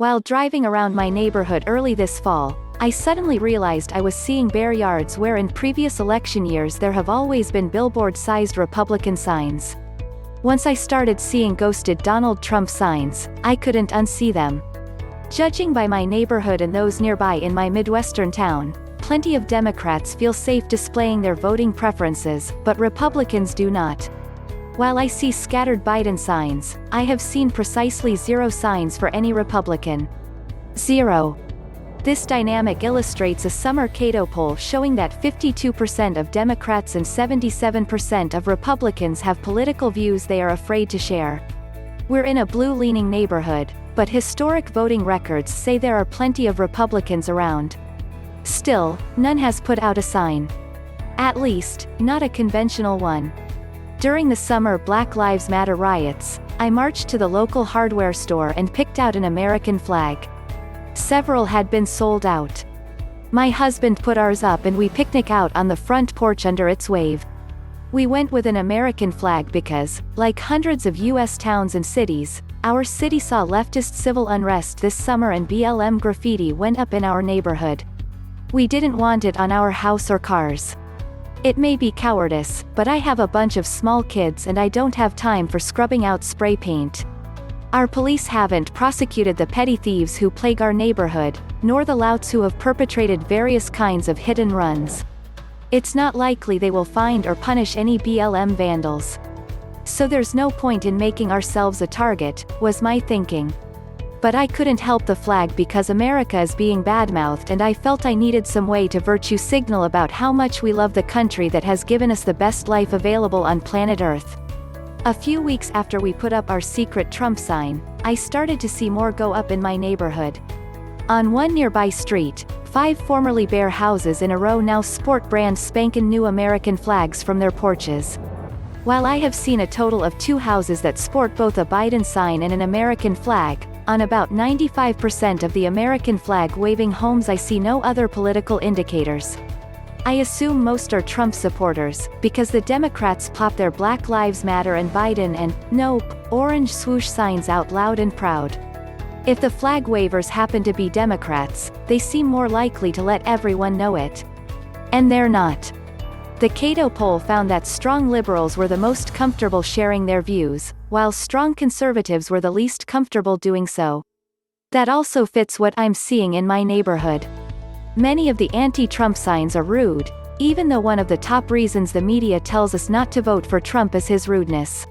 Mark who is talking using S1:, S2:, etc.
S1: While driving around my neighborhood early this fall, I suddenly realized I was seeing bare yards where in previous election years there have always been billboard-sized Republican signs. Once I started seeing ghosted Donald Trump signs, I couldn't unsee them. Judging by my neighborhood and those nearby in my Midwestern town, plenty of Democrats feel safe displaying their voting preferences, but Republicans do not. While I see scattered Biden signs, I have seen precisely 0 signs for any Republican. 0. This dynamic illustrates a summer Cato poll showing that 52% of Democrats and 77% of Republicans have political views they are afraid to share. We're in a blue-leaning neighborhood, but historic voting records say there are plenty of Republicans around. Still, none has put out a sign. At least, not a conventional one. During the summer Black Lives Matter riots, I marched to the local hardware store and picked out an American flag. Several had been sold out. My husband put ours up and we picnic out on the front porch under its wave. We went with an American flag because, like hundreds of U.S. towns and cities, our city saw leftist civil unrest this summer and BLM graffiti went up in our neighborhood. We didn't want it on our house or cars. It may be cowardice, but I have a bunch of small kids and I don't have time for scrubbing out spray paint. Our police haven't prosecuted the petty thieves who plague our neighborhood, nor the louts who have perpetrated various kinds of hit and runs. It's not likely they will find or punish any BLM vandals. So there's no point in making ourselves a target, was my thinking. But I couldn't help the flag because America is being badmouthed and I felt I needed some way to virtue signal about how much we love the country that has given us the best life available on planet Earth. A few weeks after we put up our secret Trump sign, I started to see more go up in my neighborhood. On one nearby street, 5 formerly bare houses in a row now sport brand-spankin new American flags from their porches. While I have seen a total of 2 houses that sport both a Biden sign and an American flag, on about 95% of the American flag-waving homes I see no other political indicators. I assume most are Trump supporters, because the Democrats plop their Black Lives Matter and Biden and, nope, orange-swoosh signs out loud and proud. If the flag wavers happen to be Democrats, they seem more likely to let everyone know it. And they're not. The Cato poll found that strong liberals were the most comfortable sharing their views, while strong conservatives were the least comfortable doing so. That also fits what I'm seeing in my neighborhood. Many of the anti-Trump signs are rude, even though one of the top reasons the media tells us not to vote for Trump is his rudeness.